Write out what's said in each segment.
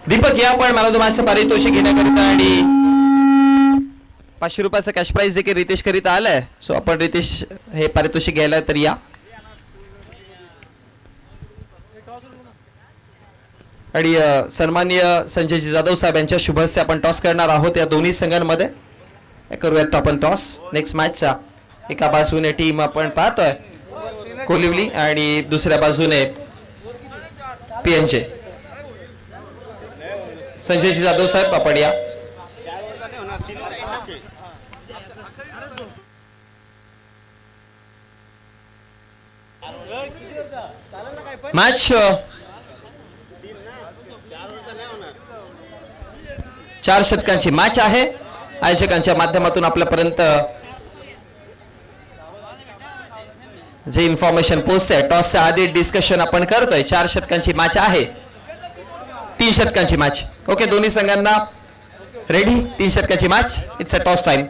दीपक या पण मला तुम्हाला पारितोषिक घेण्याकरिता आणि 500 रुपयाचं कॅश प्राइज देखील रितेश करिता आलाय. सो आपण रितेश हे पारितोषिक घ्यायला तर या. आणि सन्माननीय संजयजी जाधव साहेब यांच्या शुभ हस्ते आपण टॉस करणार आहोत या दोन्ही संघांमध्ये. करूयात आपण टॉस. नेक्स्ट मॅचचा एका बाजूने टीम आपण पाहतोय कोलिवली आणि दुसऱ्या बाजूने पीएनजे. संजयजी जाधव साहेब आपण या. मॅच 4 षटकांची मॅच आहे. आयोजकांच्या माध्यमातून आपल्यापर्यंत जे इन्फॉर्मेशन पोहोचते टॉसच्या आधी डिस्कशन आपण करतोय. 4 षटकांची मॅच आहे. 3 षटकांची मॅच. ओके दोन्ही संघांना रेडी. 3 षटकांची match. It's a toss time.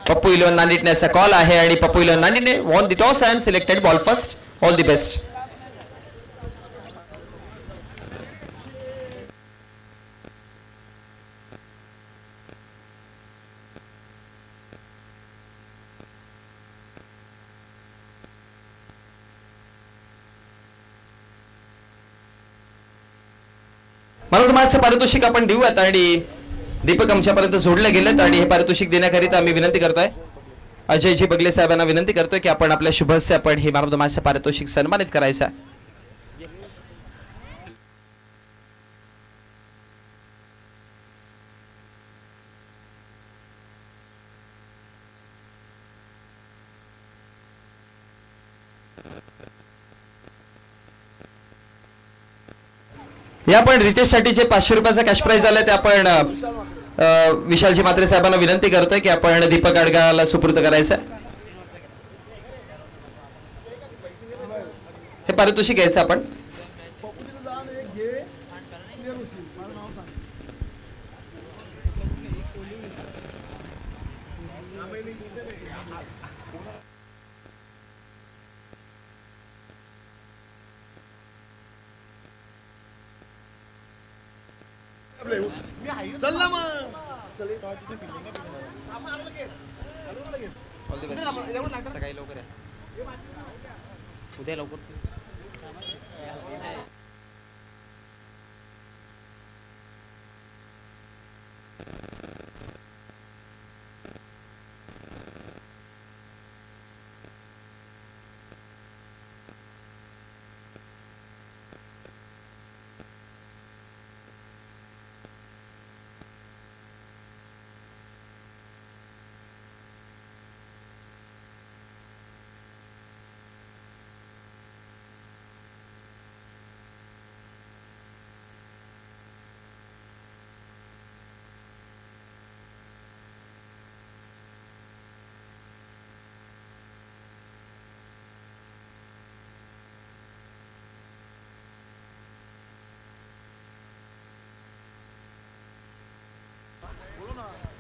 Pappu eleven नांदीटने असा कॉल आहे आणि पप्पू इलेवन नांदीटने won the toss and selected ball first. All the best. मला तुम्हाला पारितोषिक आपण देऊयात आणि दीपक आमच्यापर्यंत जोडले गेलेत आणि हे पारितोषिक देण्याकरिता आम्ही विनंती करतोय अजयजी बगले साहेबांना विनंती करतोय की आपण आपल्या शुभ हस्ते आपण हे मॅन ऑफ द मॅचचं पारितोषिक सन्मानित करायचं आहे. या आपण रितेश साठी जे 500 रुपयाचा कॅश प्राइज आलाय ते आपण विशालजी मात्रे साहेबांना विनंती करतोय की आपण दीपक आडगावला सुपूर्द करायचं. हे पारितोषिक घ्यायचं आपण. चल ना मग. सकाळी लवकर या. उद्या लवकर.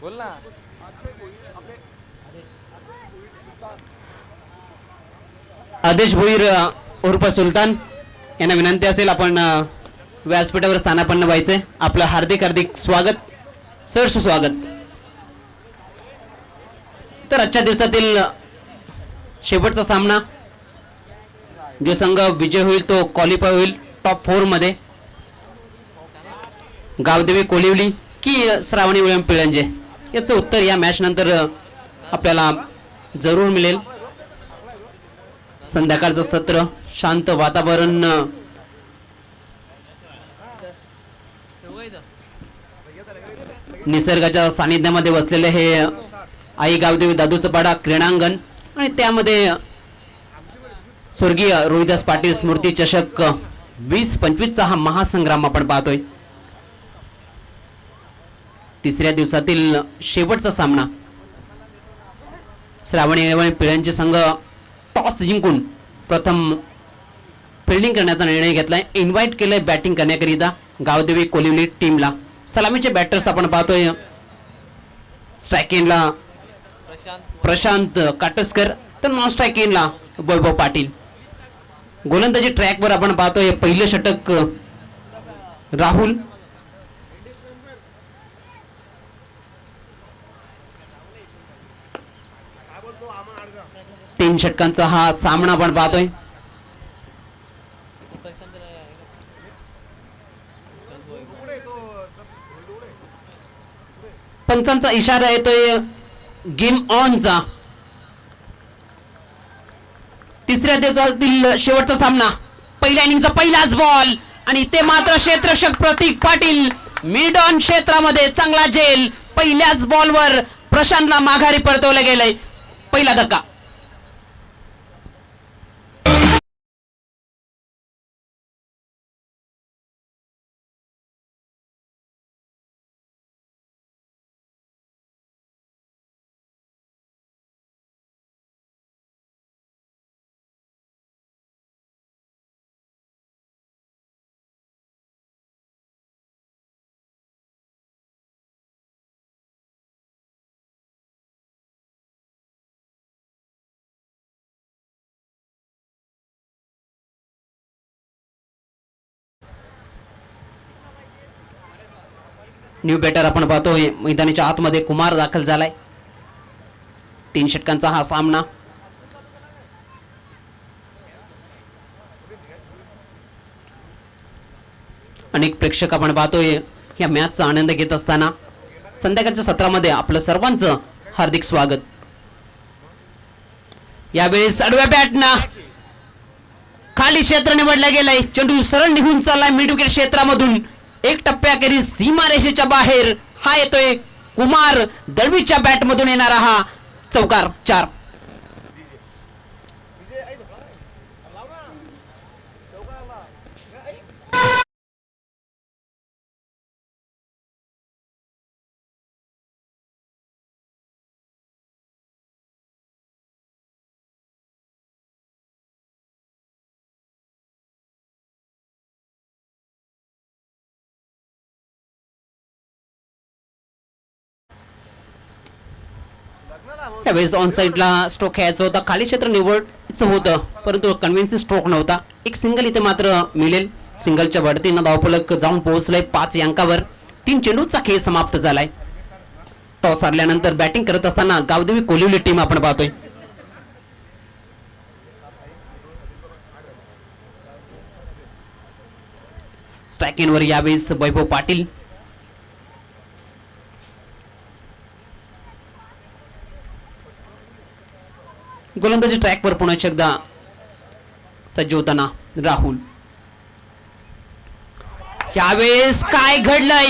बोल ना. आदेश भोईर उर्फ सुलतान यांना विनंती असेल आपण व्यासपीठावर स्थानापन्न व्हायचे. आपलं हार्दिक हार्दिक स्वागत, सहर्ष स्वागत. तर आजच्या दिवसातील शेवटचा सामना जो संघ विजय होईल तो क्वालिफाय होईल टॉप 4 मध्ये. गावदेवी कोलिवली की श्रावणी विळम पिळंजे याचं उत्तर या मॅच नंतर आपल्याला जरूर मिळेल. संध्याकाळचं सत्र, शांत वातावरण, निसर्गाच्या सानिध्यामध्ये बसलेले हे आई गावदेवी दादूचं पाडा क्रीडांगण आणि त्यामध्ये स्वर्गीय रोहिदास पाटील स्मृती चषक 2025चा हा महासंग्राम आपण पाहतोय. तिसऱ्या दिवसातील शेवटचा सामना. श्रावणी पिळ्यांचे संघ टॉस जिंकून प्रथम फिल्डिंग करण्याचा निर्णय घेतलाय. इन्व्हाइट केलंय बॅटिंग करण्याकरिता गावदेवी कोलिवली टीमला. सलामीचे बॅटर्स आपण पाहतोय. स्ट्राइक एंडला प्रशांत काटस्कर तर नॉन स्ट्राइक एंडला वैभव पाटील. गोलंदाजी ट्रॅकवर आपण पाहतोय पहिलं षटक राहुल तीन षटकांचा हा सामना आपण पाहतोय. पंचांचा इशारा येतोय गेम ऑनचा. तिसऱ्या दिवसातील शेवटचा सामना, पहिल्या इनिंगचा पहिलाच बॉल आणि ते मात्र क्षेत्ररक्षक प्रतीक पाटील मिड ऑन क्षेत्रामध्ये चांगला झेल. पहिल्याच बॉलवर प्रशांतला माघारी परतवलं गेलंय. पहिला धक्का. न्यू बॅटर आपण पाहतोय मैदानाच्या आतमध्ये कुमार दाखल झालाय. तीन षटकांचा हा सामना. अनेक प्रेक्षक आपण पाहतोय या मॅचचा आनंद घेत असताना. संध्याकाळच्या सत्रामध्ये आपलं सर्वांचं हार्दिक स्वागत. यावेळेस आडव्या बॅटना खाली क्षेत्र निवडलं गेलंय. चेंडू सरळ निघून चाललाय मिड विकेट क्षेत्रामधून. एक टप्प्याखेरीज सीमारेषेच्या बाहेर हा येतोय कुमार दळवीच्या बॅट मधून येणारा हा चौकार. 4. यावेळेस ऑन साइडला स्ट्रोक खेळायचा होता. खाली क्षेत्र निवडायचं होतं परंतु कन्व्हिन्सिंग स्ट्रोक नव्हता. एक सिंगल इथे मात्र मिळेल. सिंगलच्या बढतीनं धावफलक जाऊन पोहोचलाय 5 अंकावर. 3 चेंडूचा खेळ समाप्त झालाय. टॉस हरल्यानंतर बॅटिंग करत असताना गावदेवी कोलिवली टीम आपण पाहतोय. स्ट्रायकिंगवर यावेळेस वैभव पाटील. गोलंदाजी ट्रॅकवर पुन्हा एकदा सज्ज होताना राहुल. यावेळेस काय घडलंय?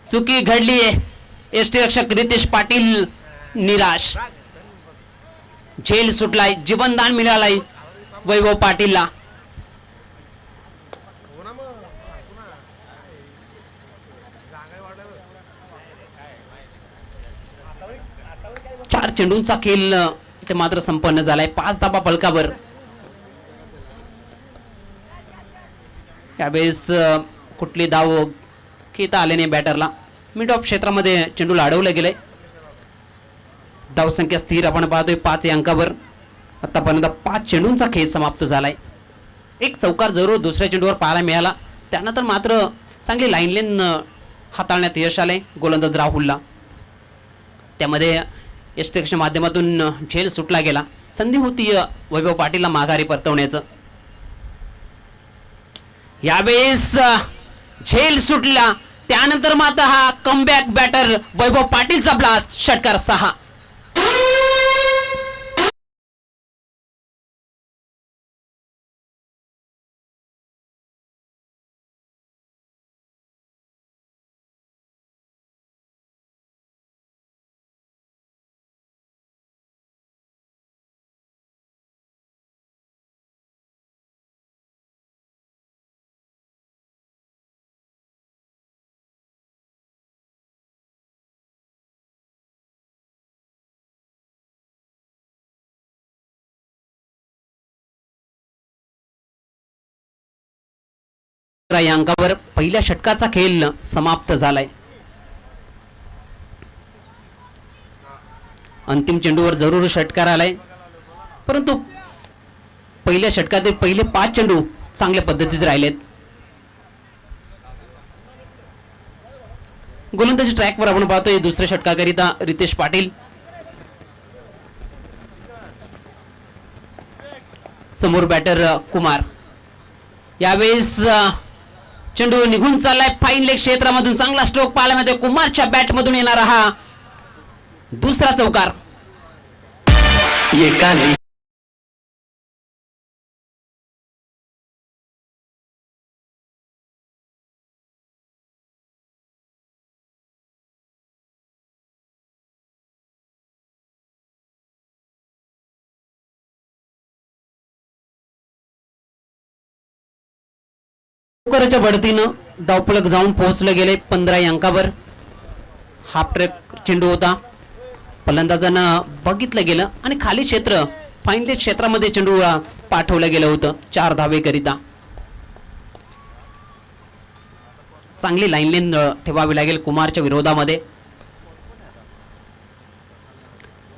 चुकी घडलीये. यष्टीरक्षक रितेश पाटील निराश. झेल सुटलाय. जीवनदान मिळालाय वैभव पाटीलला. चार चेंडूंचा खेळ ते मात्र संपन्न झालाय. 5 धाबा फलकावर. यावेळेस कुठली धाव खेळता आले नाही बॅटरला. मिड ऑफ क्षेत्रामध्ये चेंडूला अडवलं गेलंय. धावसंख्या स्थिर आपण पाहतोय 5 अंकावर. आतापर्यंत 5 चेंडूंचा खेळ समाप्त झालाय. एक चौकार जरूर दुसऱ्या चेंडूवर पाहायला मिळाला. त्यानंतर मात्र चांगली लाईन लेन हाताळण्यात यश आलंय गोलंदाज राहुलला. त्यामध्ये यष्टीरक्षक माध्यमातून झेल सुटला गेला. संधी होती वैभव पाटीलला माघारी परतवण्याचं. यावेळेस झेल सुटला. त्यानंतर मात्र हा कमबॅक बॅटर वैभव पाटीलचा ब्लास्ट. षटकार 6. या अंकावर पहिल्या षटकाचा खेळ समाप्त झालाय. अंतिम चेंडूवर जरूर षटकार आलाय परंतु पहिल्या षटकातील पहिले 5 चेंडू चांगल्या पद्धतीचे राहिलेत. गोलंदाजी ट्रॅकवर आपण पाहतोय दुसऱ्या षटकाकरिता रितेश पाटील. समोर बॅटर कुमार. यावेळेस चेंडू निघून चाललाय फाईन लेग क्षेत्रामधून. चांगला स्ट्रोक पाहायला मिळतोय. कुमारच्या बॅट मधून येणारा हा दुसरा चौकार. चौकाराच्या बढतीनं धावपळक जाऊन पोहोचले गेले 15 अंकावर. हाफ ट्रॅक चेंडू होता. फलंदाजांना बघितलं गेलं आणि खाली क्षेत्र फाईन लेग क्षेत्रामध्ये चेंडू पाठवलं गेलं होतं 4 धावेकरिता. चांगली लाईन लेन ठेवावी लागेल कुमारच्या विरोधामध्ये.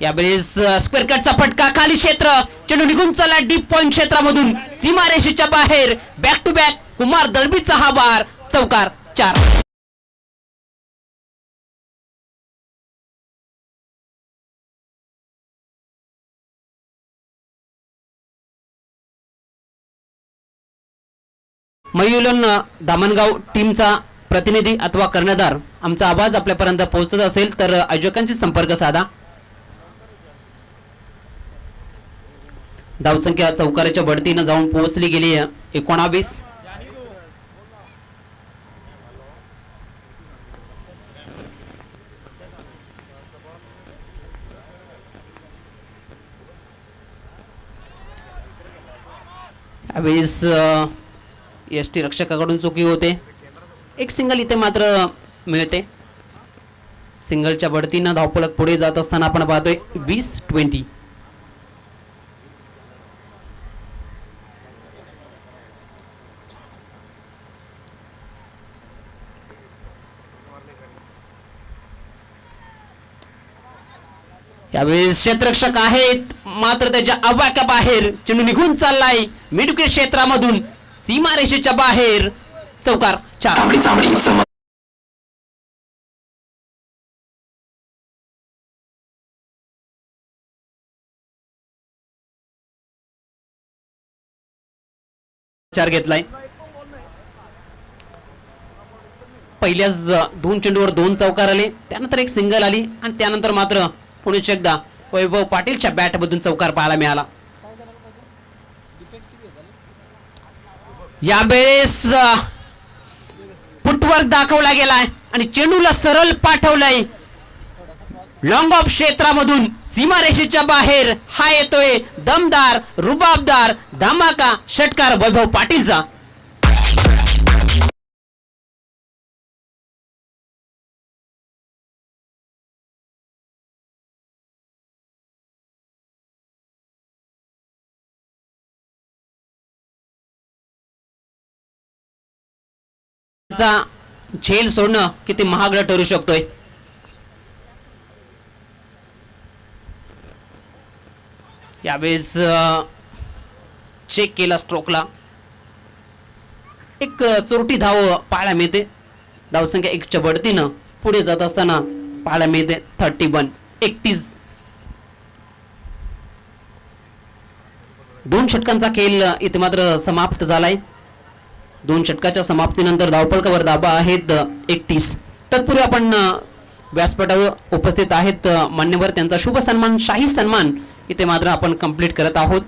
यावेळेस स्क्वेअर कटचा फटका. खाली क्षेत्र चेंडू निघून चालला डीप पॉइंट क्षेत्रामधून सीमारेषेच्या बाहेर. बॅक टू बॅक कुमार दळबीचा हा बार. चौकार 4. मयुलन दामणगाव टीमचा प्रतिनिधी अथवा कर्णधार आमचा आवाज आपल्यापर्यंत पोहोचत असेल तर आयोजकांशी संपर्क साधा. धावसंख्या चौकाराच्या बढतीनं जाऊन पोहोचली गेली 19. यावेळेस एस टी रक्षकाकडून चुकी होते. एक सिंगल इथे मात्र मिळते. सिंगलच्या बढतीनं धावपळक पुढे जात असताना आपण पाहतोय 20-20. यावेळेस क्षेत्ररक्षक आहेत मात्र त्याच्या आवाक्या बाहेर. चेंडू निघून चाललाय मिड विकेट क्षेत्रामधून सीमारेषेच्या बाहेर. चौकार 4. घेतलाय. पहिल्याच 2 चेंडूवर 2 चौकार आले. त्यानंतर एक सिंगल आली आणि त्यानंतर मात्र पुढेच एकदा वैभव पाटीलच्या बॅट मधून चौकार पाहायला मिळाला. यावेळेस फुटवर्क दाखवला गेलाय आणि चेंडूला सरळ पाठवलंय लॉंग ऑफ क्षेत्रामधून सीमारेषेच्या बाहेर. हा येतोय दमदार रुबाबदार धमाका षटकार वैभव पाटीलचा. झेल सोडणं किती महागडं ठरू शकतोय. यावेळेस चेक केला स्ट्रोकला. एक चोरटी धाव पाहायला मिळते. धावसंख्या 1च्या बढतीनं पुढे जात असताना पाहायला मिळते 31. 2 षटकांचा खेळ इथे मात्र समाप्त झालाय. 2 षटकाच्या समाप्तीनंतर धावपळकावर धाबा आहेत 31. तत्पूर्वी आपण व्यासपीठावर उपस्थित आहेत मान्यवर त्यांचा शुभ सन्मान शाही सन्मान इथे मात्र आपण कंप्लीट करत आहोत.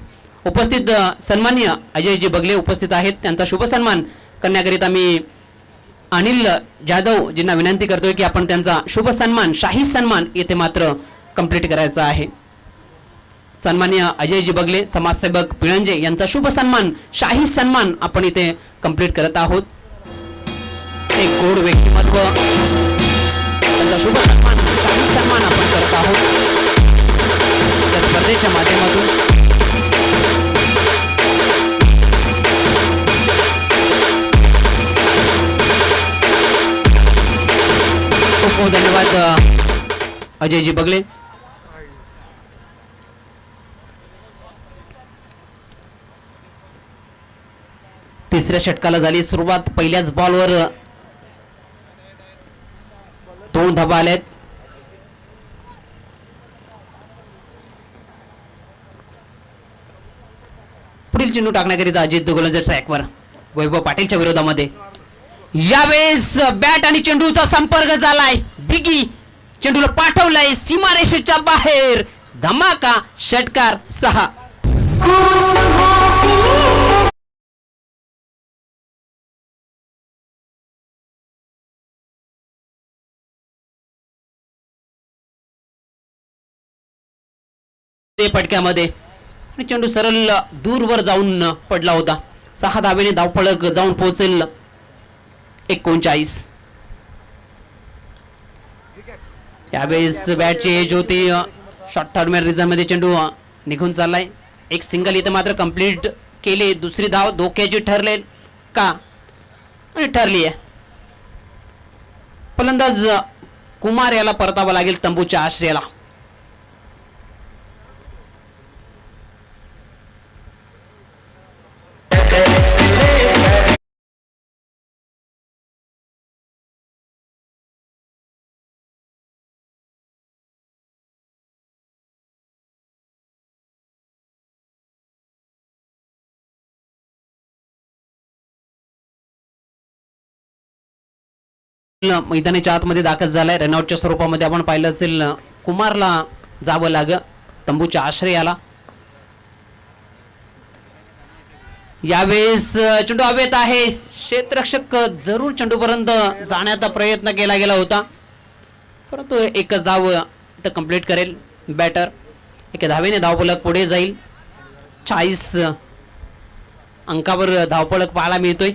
उपस्थित सन्माननीय अजयजी बगले उपस्थित आहेत. त्यांचा शुभ सन्मान करण्याकरिता मी अनिल जाधव जींना विनंती करतोय की आपण त्यांचा शुभ सन्मान शाही सन्मान इथे मात्र कंप्लीट करायचा आहे. सन्माननीय अजयजी बगले समाजसेवक पिळंजे यांचा शुभ सन्मान शाही सन्मान आपण इथे कंप्लीट करत आहोत. एक गोड व्यक्तिमत्व त्यांचा शुभ सन्मान शाही सन्मान आपण करत आहोत या स्पर्धेच्या माध्यमातून. खूप खूप धन्यवाद अजयजी बगले. तिसऱ्या षटकाला झाली सुरुवात. पहिल्याच बॉलवर 2 धाबा आल्यात. पुढील चेंडू टाकण्याकरिता अजित गोलंदाज ट्रॅकवर. वैभव पाटीलच्या विरोधामध्ये यावेळेस बॅट आणि चेंडूचा संपर्क झालाय. बिगी चेंडूला पाठवलाय सीमारेषेच्या बाहेर. धमाका. षटकार 6. पटक्यामध्ये आणि चेंडू सरळ दूरवर जाऊन पडला होता. 6 धावेने धावफलक जाऊन पोहोचेल 39. यावेळेस बॅटची एज होती. शॉर्ट थर्ड रिझन मध्ये चेंडू निघून चाललाय. एक सिंगल इथं मात्र कंप्लीट केली. दुसरी धाव धोक्याची ठरले का आणि ठरली आहे. फलंदाज कुमार याला परतावं लागेल तंबूच्या आश्रयाला. मैदानाच्या आतमध्ये दाखल झालाय. रनआउटच्या स्वरूपामध्ये आपण पाहिलं असेल कुमारला जावं लाग तंबूच्या आश्रयाला. यावेळेस चेंडू हवेत आहे. क्षेत्ररक्षक जरूर चेंडूपर्यंत जाण्याचा प्रयत्न केला गेला होता परंतु एकच धाव इथं कंप्लीट करेल बॅटर. 1 धावेने धावफलक पुढे जाईल. 40 अंकावर धावफलक पाहायला मिळतोय.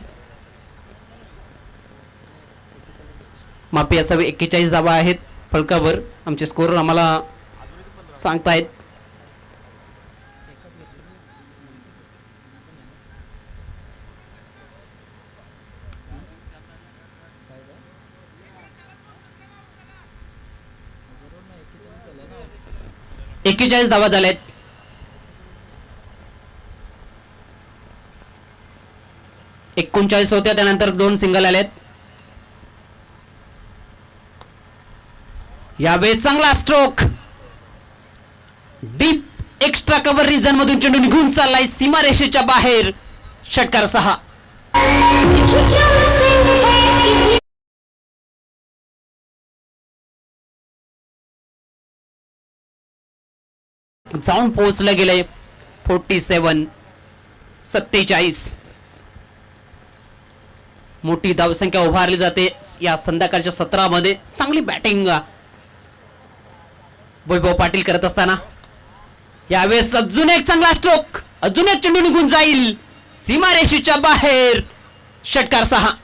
माफी असावी 41 धावा आहेत फलकावर. आमचे स्कोर आम्हाला सांगतायत. धावा झाल्यात. होत्या त्यानंतर 2 सिंगल आलेत. यावेळी चांगला stroke. Deep extra cover region मधून चेंडू निघून चाललाय सीमारेषेच्या बाहेर. षटकार 6. जाऊन पोहोचलं गेलंय 47. मोठी धावसंख्या उभारली जाते या संध्याकाळच्या सत्रामध्ये. चांगली बॅटिंग वैभव पाटील करत असताना यावेळेस अजून एक चांगला स्ट्रोक. अजून एक चेंडू निघून जाईल सीमारेषेच्या बाहेर. षटकार 6.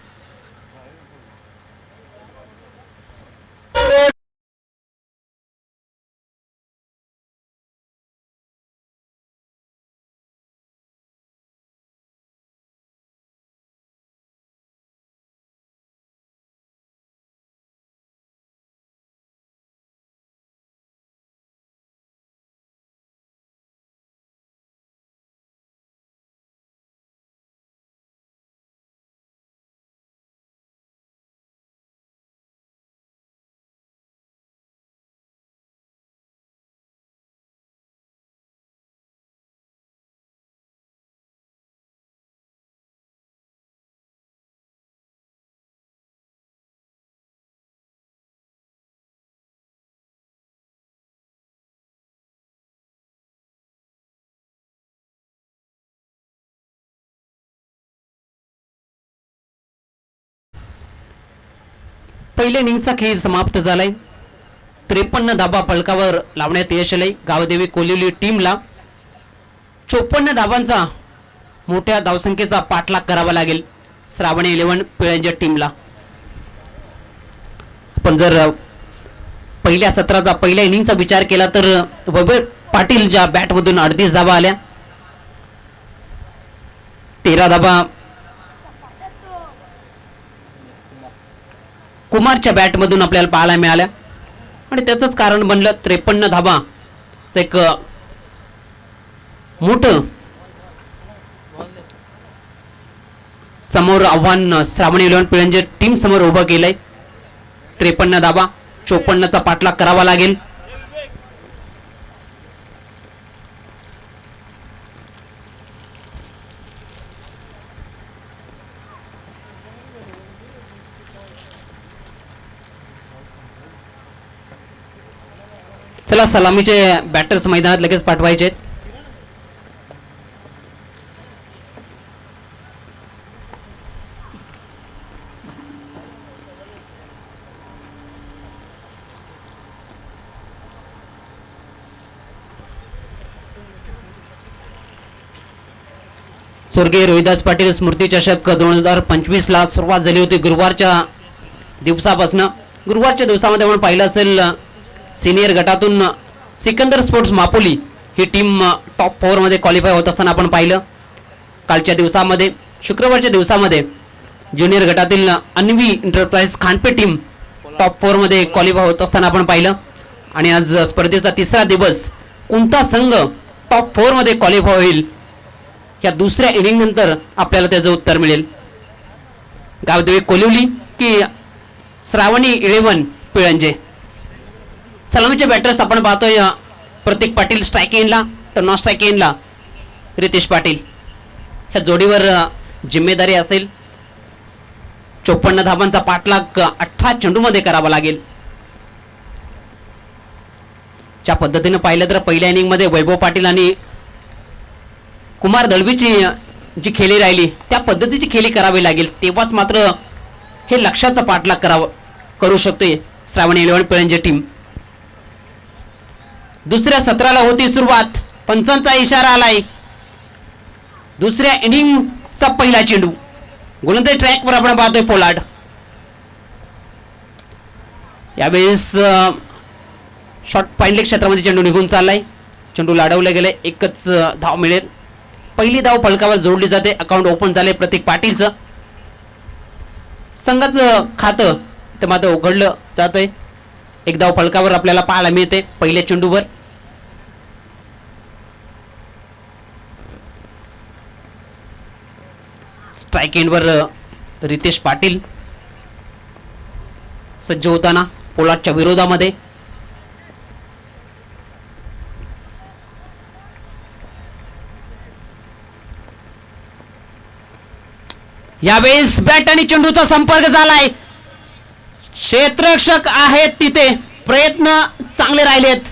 पहिल्या इनिंगचा खेळ समाप्त झालाय. 53 धाबा फलकावर लावण्यात यश आले गावदेवी कोलिवली टीमला. 54 धाबांचा मोठ्या धावसंख्येचा पाठलाग करावा लागेल श्रावणी 11 पिळंज टीमला. पण जर पहिल्या सत्राचा पहिल्या इनिंगचा विचार केला तर वैभव पाटील ज्या बॅटमधून 38 धाबा आल्या. 13 धाबा कुमारच्या बॅटमधून आपल्याला पाहायला मिळाल्या आणि त्याचंच कारण बनलं 53 धाबा एक मोठं समोर आव्हान श्रावणी 11 पिळंजे टीम समोर उभं केलंय. 53 धावा, 54चा पाठलाग करावा लागेल. चला, सलामीचे बॅटर्स मैदानात लगेच पाठवायचे. स्वर्गीय रोहिदास पाटील स्मृती चषक 2025 ला सुरुवात झाली होती गुरुवारच्या दिवसापासून. गुरुवारच्या दिवसामध्ये आपण पाहिलं असेल, सिनियर गटातून सिकंदर स्पोर्ट्स मापोली ही टीम टॉप 4 मध्ये क्वालिफाय होत असताना आपण पाहिलं. कालच्या दिवसामध्ये, शुक्रवारच्या दिवसामध्ये ज्युनियर गटातील अन्वी एंटरप्राइज खांडपे टीम टॉप 4 मध्ये क्वालिफाय होत असताना आपण पाहिलं. आणि आज स्पर्धेचा तिसरा दिवस, कोणता संघ टॉप 4 मध्ये क्वालिफाय होईल या दुसऱ्या इनिंग नंतर आपल्याला त्याचं उत्तर मिळेल. गावदेवी कोलिवली की श्रावणी 11 पिळंजे. सलामीचे बॅटर्स आपण पाहतोय, प्रतीक पाटील स्ट्राईक एंडला, तर नॉन स्ट्राईक एंडला रितेश पाटील. ह्या जोडीवर जिम्मेदारी असेल. 54 धावांचा पाठलाग 18 चेंडूमध्ये करावा लागेल. ज्या पद्धतीने पाहिलं तर पहिल्या इनिंगमध्ये वैभव पाटील आणि कुमार दळवीची जी खेळी राहिली त्या पद्धतीची खेळी करावी लागेल, तेव्हाच मात्र हे लक्षाचा पाठलाग करू शकते श्रावणी 11 पिळंजे टीम. दुसऱ्या सत्राला होती सुरुवात. पंचांचा इशारा आलाय. दुसऱ्या इनिंगचा पहिला चेंडू गोलंदाजी ट्रॅकवर आपण पाहतोय पोलार्ड. यावेळेस शॉर्ट पाईनलेग क्षेत्रामध्ये चेंडू निघून चाललाय. चेंडू लाडवला गेलाय. एकच धाव मिळेल. पहिली धाव फलकावर जोडली जाते. अकाउंट ओपन झाले प्रतीक पाटीलचं. संघाचं खातं ते मात्र उघडलं जातंय. एक धाव फलकावर आपल्याला पाहायला मिळते पहिल्या चेंडूवर. स्ट्राईक एंडवर रितेश पाटील सज्ज होताना पोलार्डच्या विरोधामध्ये. यावेळेस बॅट आणि चेंडूचा संपर्क झालाय. क्षेत्ररक्षक आहेत तिथे, प्रयत्न चांगले राहिलेत.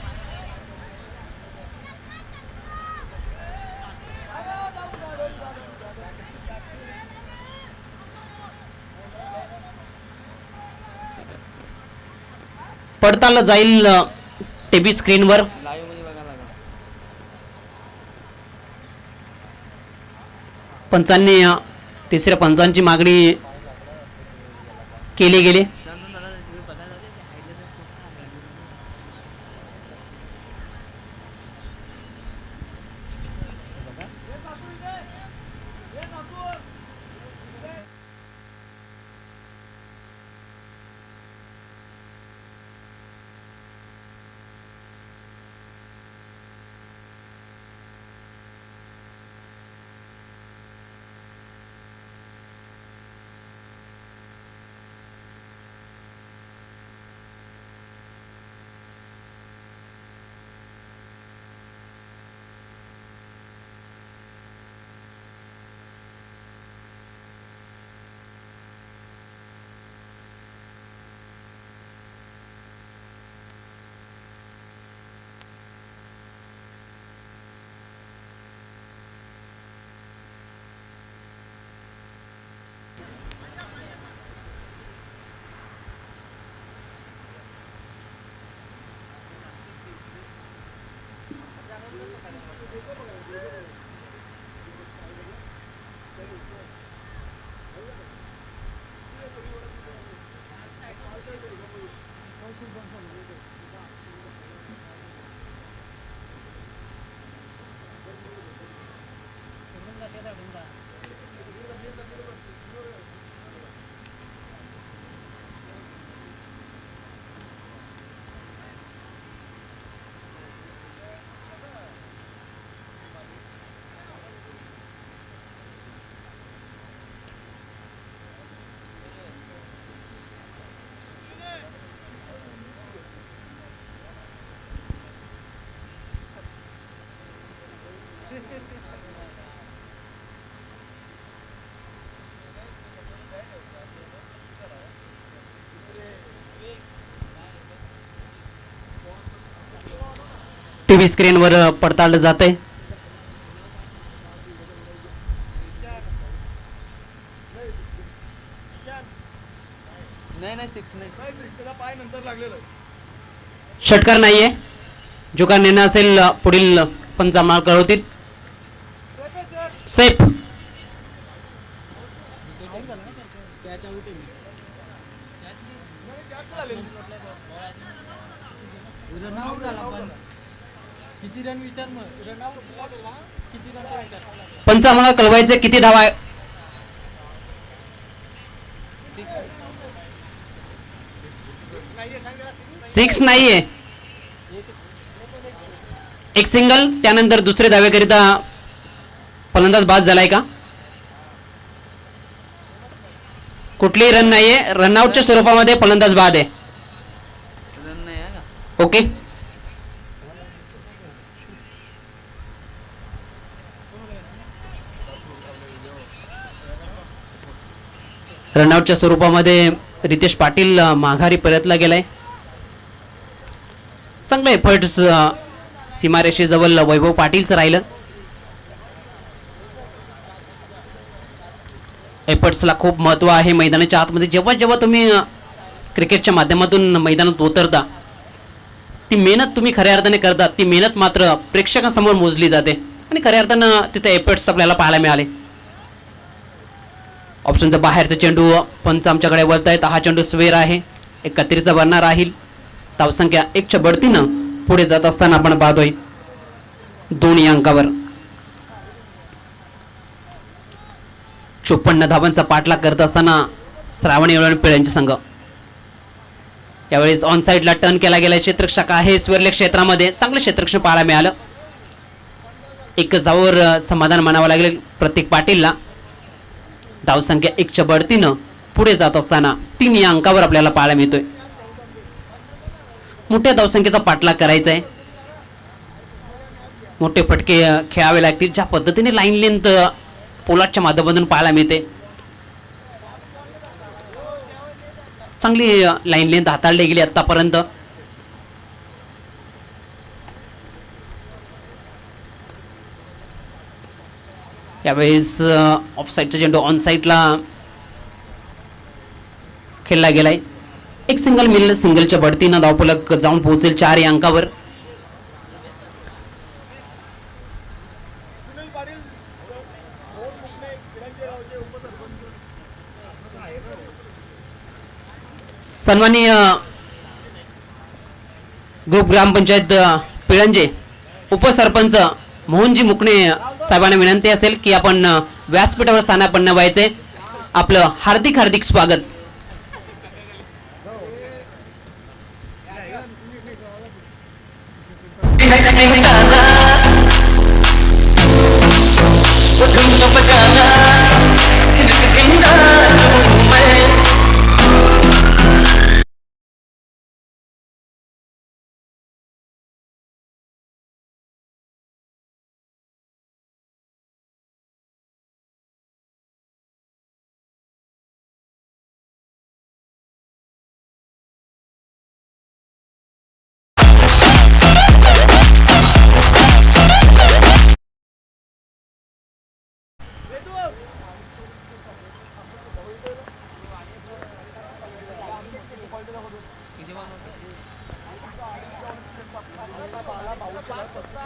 पडताल जाईल टीव्ही स्क्रीनवर. पंचांनी तिसऱ्या पंचांची मागणी केली गेली. टीव्ही स्क्रीनवर पडताळलं जातंय. षटकार नाहीये. जो का निर्णय असेल पुढील पंचांना कळवतील. सेफ. पंच आम्हाला कळवायचे किती धावा आहे. 6 नाहीये. एक सिंगल. त्यानंतर दुसरे धावेकरिता फलंदाज बाद झालाय का? कुठलीही रन नाहीये. रनआउटच्या स्वरूपामध्ये फलंदाज बाद आहे. ओके. रनआउटच्या स्वरूपामध्ये रितेश पाटील माघारी परतला गेलाय. चांगलं एफर्ट्स सीमारेषेजवळ वैभव पाटीलचं राहिलं. एफर्ट्सला खूप महत्त्व आहे मैदानाच्या आतमध्ये. जेव्हा जेव्हा तुम्ही क्रिकेटच्या माध्यमातून मैदानात उतरता, ती मेहनत तुम्ही खऱ्या अर्थाने करता, ती मेहनत मात्र प्रेक्षकांसमोर मोजली जाते आणि खऱ्या अर्थानं तिथे एफर्ट्स आपल्याला पाहायला मिळाले. ऑप्शनचा बाहेरचा चेंडू पंच आमच्याकडे वळत आहेत. हा चेंडू स्वेर आहे. एक कत्रीचा भरणा राहील. धावसंख्या 1च्या बढतीनं पुढे जात असताना आपण पाहतोय 2 अंकावर. 54 धावांचा पाठलाग करत असताना श्रावणी येळवण पिळ्यांचे संघ. यावेळेस ऑन साईडला टर्न केला गेला. क्षेत्ररक्षक आहे स्वेरले क्षेत्रामध्ये. चांगलं क्षेत्ररक्षण पाहायला मिळालं. एकच धावावर समाधान मानावं लागेल प्रत्येक पाटीलला. धावसंख्या 1च्या बढतीनं पुढे जात असताना 3 या अंकावर आपल्याला पाहायला मिळतोय. मोठ्या धावसंख्येचा पाठलाग करायचा आहे. मोठे फटके खेळावे लागतील. ज्या पद्धतीने लाईन लेंथ पोलादच्या माध्यमातून पाहायला मिळते, चांगली लाईन लेंथ हाताळली गेली आतापर्यंत. यावेळेस ऑफसाईडचा चेंडू ऑन साईडला खेळला गेलाय. एक सिंगल मिळेल. सिंगलच्या बढतीनं धावफलक जाऊन पोहोचेल 4 या अंकावर. सन्माननीय ग्रुप ग्रामपंचायत पिळंजे उपसरपंच मोहनजी मुकणे साहेबांना विनंती असेल की आपण व्यासपीठावर स्थानापन्न व्हायचे. आपलं हार्दिक हार्दिक स्वागत.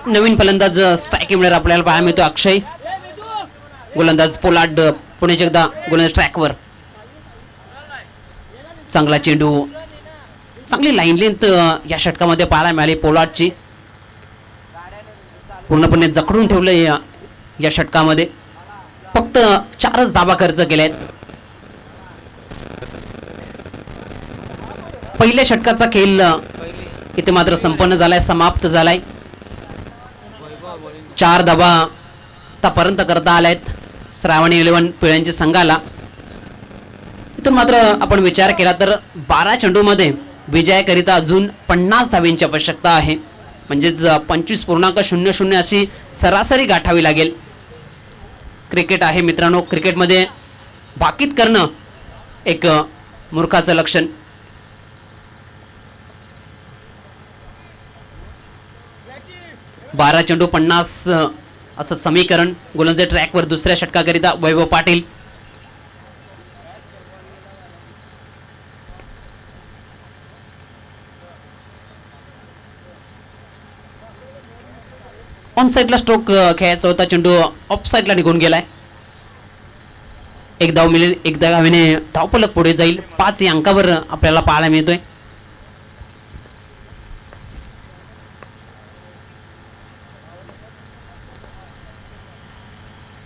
नवीन फलंदाज स्ट्राईक मिळणार आपल्याला पाहायला मिळतो अक्षय. गोलंदाज पोलार्ड पुणे एकदा गोलंदाज ट्रॅकवर. चांगला चेंडू. चांगली लाईन लेंथ या षटकामध्ये पाहायला मिळाली पोलार्डची. पूर्णपणे जखडून ठेवलं या षटकामध्ये. फक्त 4च धावा खर्च केल्यात. पहिल्या षटकाचा खेळ इथे मात्र संपन्न झालाय, समाप्त झालाय. 4 धावा आतापर्यंत करता आल्यात श्रावणी येळवण पिळ्यांच्या संघाला. इथून मात्र आपण विचार केला तर 12 चेंडूमध्ये विजयाकरिता अजून 50 धावांची आवश्यकता आहे. म्हणजेच 25.00 अशी सरासरी गाठावी लागेल. क्रिकेट आहे मित्रांनो, क्रिकेटमध्ये बाकीत करणं एक मूर्खाचं लक्षण. बारा चेंडू 50 असं समीकरण. गोलंदाज ट्रॅकवर दुसऱ्या षटकाकरिता वैभव पाटील. ऑन साईडला स्ट्रोक खेळायचा होता, चेंडू ऑफ साईडला निघून गेलाय. एक धाव मिळेल, एक धावेने धावफलक पुढे जाईल. 5 या अंकावर आपल्याला पाहायला मिळतोय.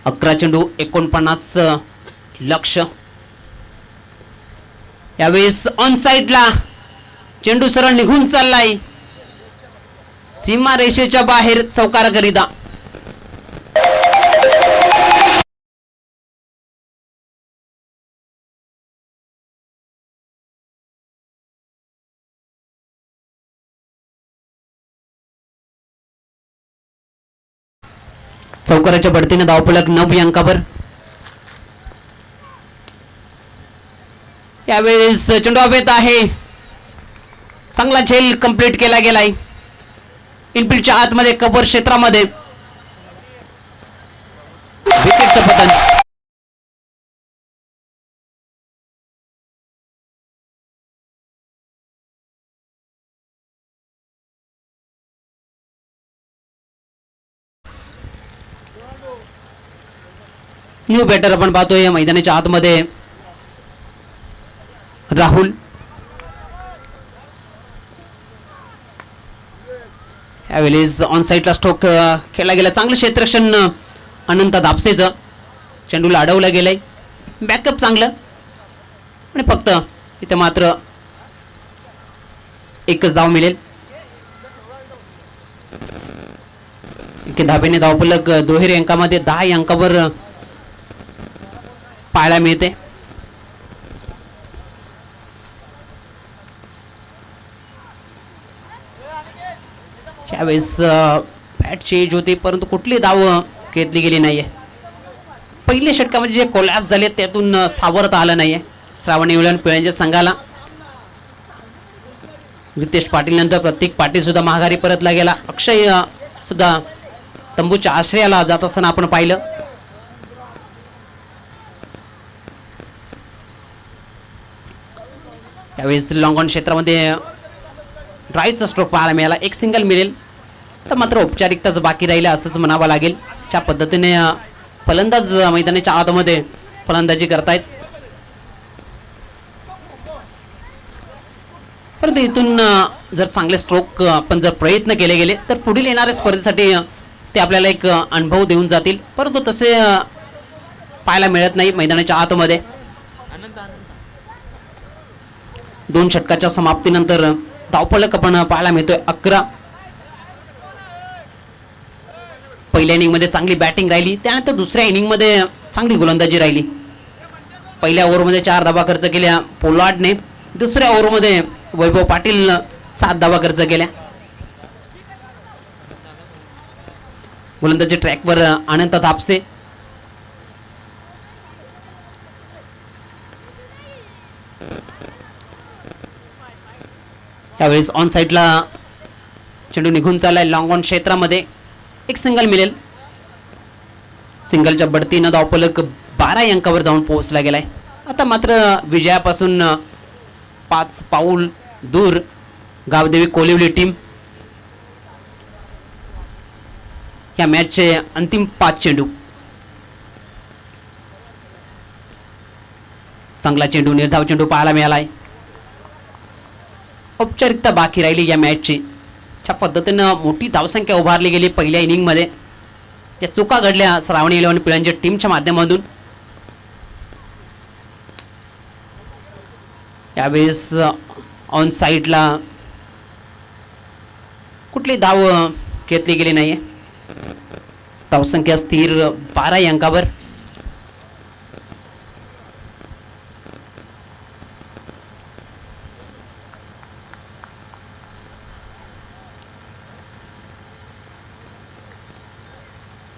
अकरा चेंडू 49 लक्ष. यावेळेस ऑन साईडला चेंडू सरळ निघून चाललाय सीमा रेषेच्या बाहेर चौकाराकरिता. चौकाराच्या बढतीने धावफलक 9 अंकावर. यावेळेस चेंडू हवेत आहे. चांगला झेल कंप्लीट केला गेलाय इनफिल्डच्या आतमध्ये कव्हर क्षेत्रामध्ये. विकेटचं पतन. न्यू बॅटर आपण पाहतोय मैदानाच्या आतमध्ये राहुल. यावेळेस ऑन साईडला स्ट्रोक खेळला गेला. चांगलं क्षेत्ररक्षण अनंत दापसेचं. चेंडूला अडवलं गेलंय. बॅकअप चांगलं आणि फक्त इथे मात्र एकच धाव मिळेल. एके धाब्याने धावफलक दुहेरी अंकामध्ये 10 अंकावर पाहायला मिळते. त्यावेळेस बॅट चेंज होते परंतु कुठली धाव घेतली गेली नाहीये. पहिल्या षटकामध्ये जे कोलॅप्स झाले त्यातून सावरता आलं नाहीये श्रावणी विलन पिळ्यांच्या संघाला. रितेश पाटील नंतर प्रतीक पाटील सुद्धा माघारी परतला गेला. अक्षय सुद्धा तंबूच्या आश्रयाला जात असताना आपण पाहिलं. यावेळेस लॉंग ऑन क्षेत्रामध्ये ड्राईव्हचा स्ट्रोक पाहायला मिळाला. एक सिंगल मिळेल तर मात्र औपचारिकताच बाकी राहिलं असंच म्हणावं लागेल. ज्या पद्धतीने फलंदाज मैदानाच्या आतमध्ये फलंदाजी करतायत परंतु इथून जर चांगले स्ट्रोक आपण जर प्रयत्न केले गेले तर पुढील येणाऱ्या स्पर्धेसाठी ते आपल्याला एक अनुभव देऊन जातील. परंतु तसे पाहायला मिळत नाही मैदानाच्या आतमध्ये. 2 षटकाच्या समाप्तीनंतर धावफलक आपण पाहायला मिळतोय 11. पहिल्या इनिंगमध्ये चांगली बॅटिंग राहिली, त्यानंतर दुसऱ्या इनिंगमध्ये चांगली गोलंदाजी राहिली. पहिल्या ओव्हरमध्ये 4 धावा खर्च केल्या पोलार्डने. दुसऱ्या ओव्हरमध्ये वैभव पाटील 7 धावा खर्च केल्या. गोलंदाजी ट्रॅकवर अनंत थापसे. यावेळेस ऑन साईडला चेंडू निघून चाललाय लॉंग ऑन क्षेत्रामध्ये. एक सिंगल मिळेल. सिंगलच्या बढतीनं धावफलक 12 अंकावर जाऊन पोहोचला गेलाय. आता मात्र विजयापासून 5 पाऊल दूर गावदेवी कोलिवली टीम. या मॅचचे अंतिम 5 चेंडू. चांगला चेंडू, निर्धाव चेंडू पाहायला मिळालाय. औपचारिकता बाकी राहिली या मॅचची. ज्या पद्धतीनं मोठी धावसंख्या उभारली गेली पहिल्या इनिंगमध्ये, त्या चुका घडल्या श्रावणी इलेव्हन पिळंच्या टीमच्या माध्यमातून. यावेळेस ऑन साईडला कुठली धाव घेतली गेली नाहीये. धावसंख्या स्थिर 12 अंकावर.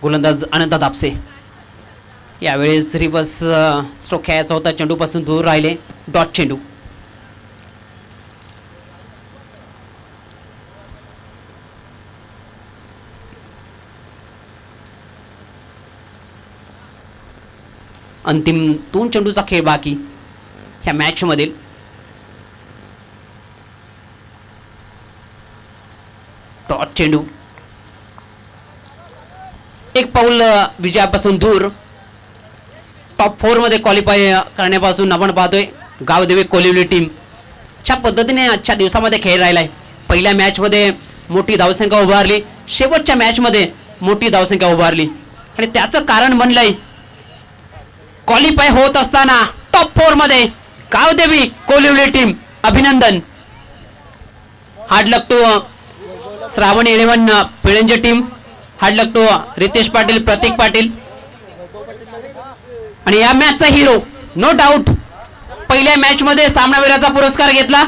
गोलंदाज अनंत दापसे यावेळेस रिव्हर्स स्ट्रोक खेळायचा होता, चेंडूपासून दूर राहिले. डॉट चेंडू. अंतिम 2 चेंडूचा खेळ बाकी ह्या मॅच मधील. डॉट चेंडू. एक पाऊल विजयापासून दूर. टॉप 4 मध्ये क्वालिफाय करण्यापासून आपण पाहतोय गावदेवी कोलिवली टीम च्या पद्धतीने आजच्या दिवसामध्ये खेळ राहिलाय. पहिल्या मॅच मध्ये मोठी धावसंख्या उभारली, शेवटच्या मॅच मध्ये मोठी धावसंख्या उभारली आणि त्याचं कारण म्हणलंय क्वालिफाय होत असताना टॉप 4 मध्ये गावदेवी कोलिवली टीम. अभिनंदन. Hard luck to Shravan 11 Pilanje team. Hard luck to Ritesh Patil, Prateek Patil. आणि या मॅचचा हिरो नो डाऊट पहिल्या मॅच मध्ये सामनावीराचा पुरस्कार घेतला